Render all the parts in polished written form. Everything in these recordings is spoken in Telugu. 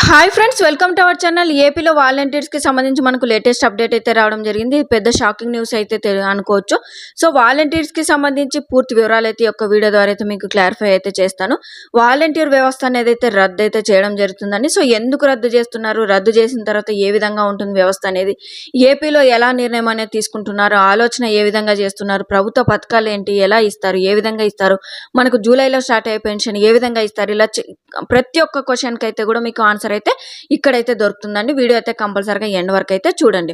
Hi friends, welcome to our channel. ఏపీలో వాలంటీర్స్కి సంబంధించి మనకు లేటెస్ట్ అప్డేట్ అయితే రావడం జరిగింది. ఇది పెద్ద షాకింగ్ న్యూస్ అయితే అనుకోవచ్చు. సో వాలంటీర్స్కి సంబంధించి పూర్తి వివరాలు అయితే ఒక వీడియో ద్వారా అయితే మీకు క్లారిఫై అయితే చేస్తాను. వాలంటీర్ వ్యవస్థ అనేది అయితే రద్దు అయితే చేయడం జరుగుతుందండి. సో ఎందుకు రద్దు చేస్తున్నారు, రద్దు చేసిన తర్వాత ఏ విధంగా ఉంటుంది వ్యవస్థ అనేది, ఏపీలో ఎలా నిర్ణయం అనేది తీసుకుంటున్నారు, ఆలోచన ఏ విధంగా చేస్తున్నారు, ప్రభుత్వ పథకాలు ఏంటి, ఎలా ఇస్తారు, ఏ విధంగా ఇస్తారు, మనకు జూలైలో స్టార్ట్ అయ్యే పెన్షన్ ఏ విధంగా ఇస్తారు, ఇలా ప్రతి ఒక్క క్వశ్చన్కి అయితే కూడా మీకు ఆన్సర్ అయితే ఇక్కడైతే దొరుకుతుందండి. వీడియో అయితే కంపల్సరీగా ఎండ్ వరకు అయితే చూడండి.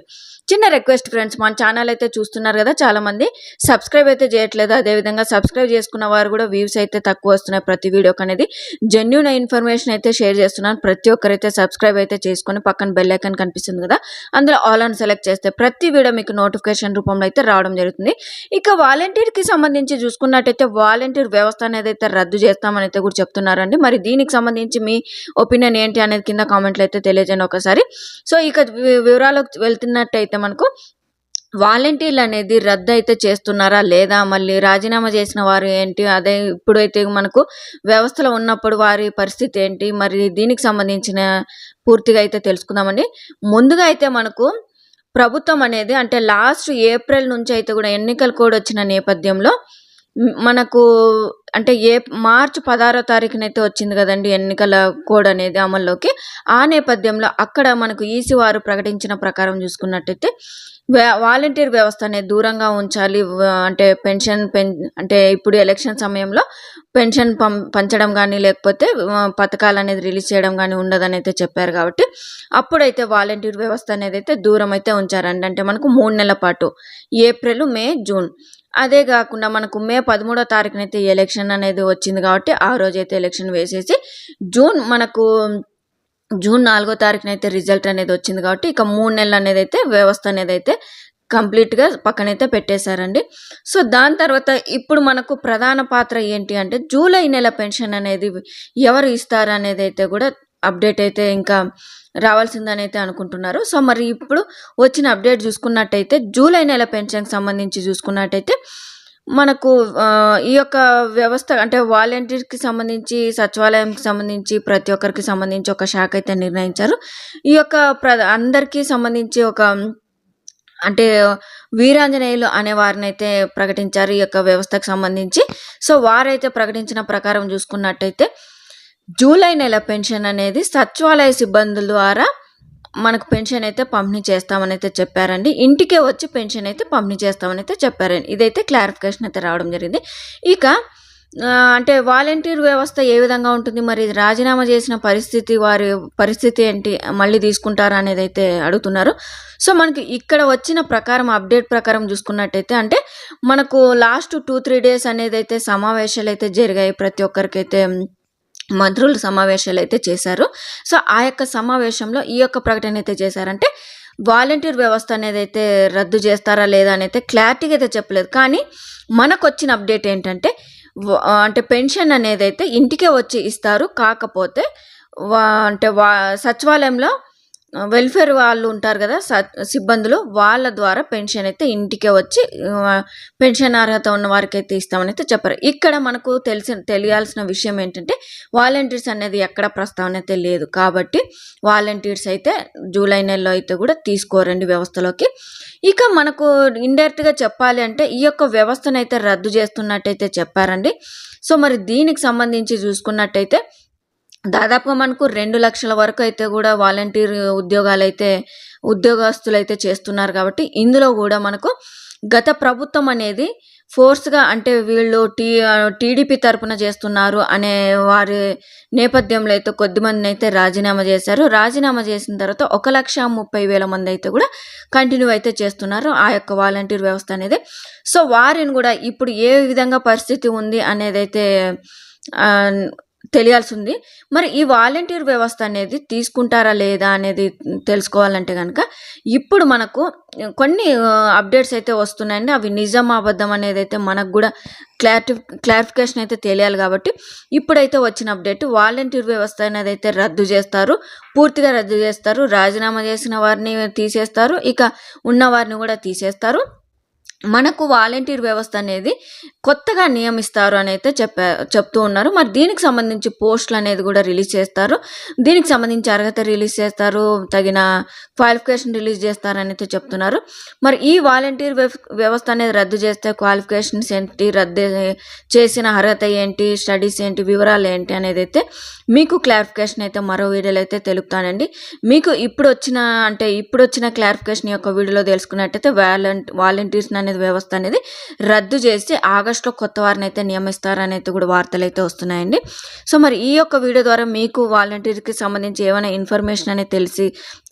చిన్న రిక్వెస్ట్ ఫ్రెండ్స్, మన ఛానల్ అయితే చూస్తున్నారు కదా, చాలా మంది సబ్స్క్రైబ్ అయితే చేయట్లేదు. అదేవిధంగా సబ్స్క్రైబ్ చేసుకున్న వారు కూడా వ్యూస్ అయితే తక్కువ వస్తున్నాయి ప్రతి వీడియోకి అనేది. జెన్యూన్ ఇన్ఫర్మేషన్ అయితే షేర్ చేస్తున్నాను. ప్రతి ఒక్కరైతే సబ్స్క్రైబ్ అయితే చేసుకొని పక్కన బెల్ ఐకాన్ కనిపిస్తుంది కదా, అందులో ఆల్ అని సెలెక్ట్ చేస్తే ప్రతి వీడియో మీకు నోటిఫికేషన్ రూపంలో అయితే రావడం జరుగుతుంది. ఇక వాలంటీర్కి సంబంధించి చూసుకున్నట్టయితే వాలంటీర్ వ్యవస్థ అనేది అయితే రద్దు చేస్తామని అయితే కూడా చెప్తున్నారండి. మరి దీనికి సంబంధించి మీ ఒపీనియన్ ఏంటి అనేది కింద కామెంట్లో అయితే తెలియజేయండి ఒకసారి. సో ఇక వివరాలకు వెళ్తున్నట్టయితే మనకు వాలంటీర్లు అనేది రద్దు అయితే చేస్తున్నారా లేదా, మళ్ళీ రాజీనామా చేసిన వారు ఏంటి, అదే ఇప్పుడైతే మనకు వ్యవస్థలో ఉన్నప్పుడు వారి పరిస్థితి ఏంటి, మరి దీనికి సంబంధించిన పూర్తిగా అయితే తెలుసుకుందామండి. ముందుగా అయితే మనకు ప్రభుత్వం అనేది అంటే లాస్ట్ ఏప్రిల్ నుంచి అయితే కూడా ఎన్నికల కోడ్ వచ్చిన నేపథ్యంలో మనకు అంటే మార్చి 16వ తారీఖునైతే వచ్చింది కదండి ఎన్నికల కోడ్ అనేది అమల్లోకి. ఆ నేపథ్యంలో అక్కడ మనకు ఈసీ వారు ప్రకటించిన ప్రకారం చూసుకున్నట్టయితే వాలంటీర్ వ్యవస్థ అనేది దూరంగా ఉంచాలి. అంటే అంటే ఇప్పుడు ఎలక్షన్ సమయంలో పెన్షన్ పంచడం కానీ లేకపోతే పథకాలు అనేది రిలీజ్ చేయడం కానీ ఉండదని అయితే చెప్పారు. కాబట్టి అప్పుడైతే వాలంటీర్ వ్యవస్థ అనేది అయితే దూరం అయితే ఉంచారండి. అంటే మనకు 3 నెలల పాటు, ఏప్రిల్, మే, జూన్. అదే కాకుండా మనకు మే 13వ తారీఖునైతే ఎలక్షన్ అనేది వచ్చింది. కాబట్టి ఆ రోజైతే ఎలక్షన్ వేసేసి జూన్ 4వ తారీఖునైతే రిజల్ట్ అనేది వచ్చింది. కాబట్టి ఇక 3 నెలలు అనేది అయితే వ్యవస్థ అనేది అయితే కంప్లీట్గా పక్కనైతే పెట్టేశారండి. సో దాని తర్వాత ఇప్పుడు మనకు ప్రధాన పాత్ర ఏంటి అంటే జూలై నెల పెన్షన్ అనేది ఎవరు ఇస్తారు అనేది అయితే కూడా అప్డేట్ అయితే ఇంకా రావాల్సిందని అయితే అనుకుంటున్నారు. సో మరి ఇప్పుడు వచ్చిన అప్డేట్ చూసుకున్నట్టయితే జూలై నెల పెన్షన్కి సంబంధించి చూసుకున్నట్టయితే మనకు ఈ యొక్క వ్యవస్థ అంటే వాలంటీర్కి సంబంధించి, సచివాలయంకి సంబంధించి ప్రతి ఒక్కరికి సంబంధించి ఒక శాఖ అయితే నిర్ణయించారు. ఈ యొక్క అందరికీ సంబంధించి ఒక అంటే వీరాంజనేయులు అనే వారిని అయితే ప్రకటించారు ఈ యొక్క వ్యవస్థకు సంబంధించి. సో వారైతే ప్రకటించిన ప్రకారం చూసుకున్నట్టయితే జూలై నెల పెన్షన్ అనేది సచివాలయ సిబ్బందుల ద్వారా మనకు పెన్షన్ అయితే పంపిణీ చేస్తామని అయితే చెప్పారండి. ఇంటికే వచ్చి పెన్షన్ అయితే పంపిణీ చేస్తామని అయితే చెప్పారండి. ఇదైతే క్లారిఫికేషన్ అయితే రావడం జరిగింది. ఇక అంటే వాలంటీర్ వ్యవస్థ ఏ విధంగా ఉంటుంది, మరి రాజీనామా చేసిన వారి పరిస్థితి ఏంటి, మళ్ళీ తీసుకుంటారా అనేది అయితే అడుగుతున్నారు. సో మనకి ఇక్కడ వచ్చిన ప్రకారం అప్డేట్ ప్రకారం చూసుకున్నట్టయితే అంటే మనకు లాస్ట్ 2-3 డేస్ అనేది అయితే సమావేశాలు అయితే జరిగాయి. ప్రతి ఒక్కరికైతే మంత్రులు సమావేశాలు అయితే చేశారు. సో ఆ యొక్క సమావేశంలో ఈ యొక్క ప్రకటన అయితే చేశారంటే వాలంటీర్ వ్యవస్థ అనేది అయితే రద్దు చేస్తారా లేదా అని అయితే క్లారిటీగా అయితే చెప్పలేదు. కానీ మనకు వచ్చిన అప్డేట్ ఏంటంటే అంటే పెన్షన్ అనేది అయితే ఇంటికే వచ్చి ఇస్తారు. కాకపోతే అంటే సచివాలయంలో వెల్ఫేర్ వాళ్ళు ఉంటారు కదా సిబ్బందులు, వాళ్ళ ద్వారా పెన్షన్ అయితే ఇంటికే వచ్చి పెన్షన్ అర్హత ఉన్న వారికి అయితే ఇస్తామని అయితే చెప్పారు. ఇక్కడ మనకు తెలియాల్సిన విషయం ఏంటంటే వాలంటీర్స్ అనేది ఎక్కడ ప్రస్తావన అయితే లేదు. కాబట్టి వాలంటీర్స్ అయితే జూలై నెలలో అయితే కూడా తీసుకోరండి వ్యవస్థలోకి. ఇక మనకు ఇండైరెక్ట్గా చెప్పాలి అంటే ఈ యొక్క వ్యవస్థను అయితే రద్దు చేస్తున్నట్టయితే చెప్పారండి. సో మరి దీనికి సంబంధించి చూసుకున్నట్టయితే దాదాపుగా మనకు 2 లక్షల వరకు అయితే కూడా వాలంటీర్ ఉద్యోగస్తులు అయితే చేస్తున్నారు. కాబట్టి ఇందులో కూడా మనకు గత ప్రభుత్వం అనేది ఫోర్స్గా అంటే వీళ్ళు టీడీపీ తరపున చేస్తున్నారు అనే వారి నేపథ్యంలో అయితే కొద్దిమందిని అయితే రాజీనామా చేశారు. రాజీనామా చేసిన తర్వాత 1,30,000 మంది అయితే కూడా కంటిన్యూ అయితే చేస్తున్నారు ఆ యొక్క వాలంటీర్ వ్యవస్థ అనేది. సో వారిని కూడా ఇప్పుడు ఏ విధంగా పరిస్థితి ఉంది అనేది అయితే తెలియాల్సి ఉంది. మరి ఈ వాలంటీర్ వ్యవస్థ అనేది తీసుకుంటారా లేదా అనేది తెలుసుకోవాలంటే కనుక ఇప్పుడు మనకు కొన్ని అప్డేట్స్ అయితే వస్తున్నాయండి. అవి నిజం అబద్ధం అనేది అయితే మనకు కూడా క్లారిఫికేషన్ అయితే తెలియాలి. కాబట్టి ఇప్పుడైతే వచ్చిన అప్డేట్ వాలంటీర్ వ్యవస్థ అనేది అయితే రద్దు చేస్తారు, పూర్తిగా రద్దు చేస్తారు. రాజీనామా చేసిన వారిని తీసేస్తారు, ఇక ఉన్న వారిని కూడా తీసేస్తారు. మనకు వాలంటీర్ వ్యవస్థ అనేది కొత్తగా నియమిస్తారు అని అయితే చెప్తూ ఉన్నారు. మరి దీనికి సంబంధించి పోస్టులు అనేది కూడా రిలీజ్ చేస్తారు. దీనికి సంబంధించి అర్హత రిలీజ్ చేస్తారు, తగిన క్వాలిఫికేషన్ రిలీజ్ చేస్తారని అయితే చెప్తున్నారు. మరి ఈ వాలంటీర్ వ్యవస్థ అనేది రద్దు చేస్తే క్వాలిఫికేషన్స్ ఏంటి, రద్దు చేసిన అర్హత ఏంటి, స్టడీస్ ఏంటి, వివరాలు ఏంటి అనేది అయితే మీకు క్లారిఫికేషన్ అయితే మరో వీడియోలో అయితే తెలుపుతానండి. మీకు ఇప్పుడు వచ్చిన క్లారిఫికేషన్ యొక్క వీడియోలో తెలుసుకున్నట్టయితే వాలంటీర్స్ అనేది వ్యవస్థ అనేది రద్దు చేసి ఆగస్టులో కొత్త వారిని అయితే నియమిస్తారని అయితే కూడా వార్తలు అయితే వస్తున్నాయండి. సో మరి ఈ యొక్క వీడియో ద్వారా మీకు వాలంటీర్కి సంబంధించి ఏమైనా ఇన్ఫర్మేషన్ అనేది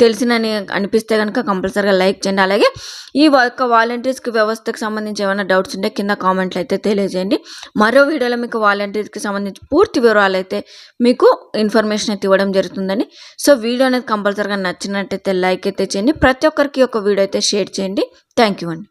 తెలిసినని అనిపిస్తే కనుక కంపల్సరీగా లైక్ చేయండి. అలాగే ఈ యొక్క వాలంటీర్స్కి వ్యవస్థకు సంబంధించి ఏమైనా డౌట్స్ ఉంటే కింద కామెంట్లు అయితే తెలియజేయండి. మరో వీడియోలో మీకు వాలంటీర్స్కి సంబంధించి పూర్తి వివరాలు అయితే మీకు ఇన్ఫర్మేషన్ అయితే ఇవ్వడం జరుగుతుందని. సో వీడియో అనేది కంపల్సరీగా నచ్చినట్టయితే లైక్ అయితే చేయండి. ప్రతి ఒక్కరికి ఒక వీడియో అయితే షేర్ చేయండి. థ్యాంక్ యూ అండి.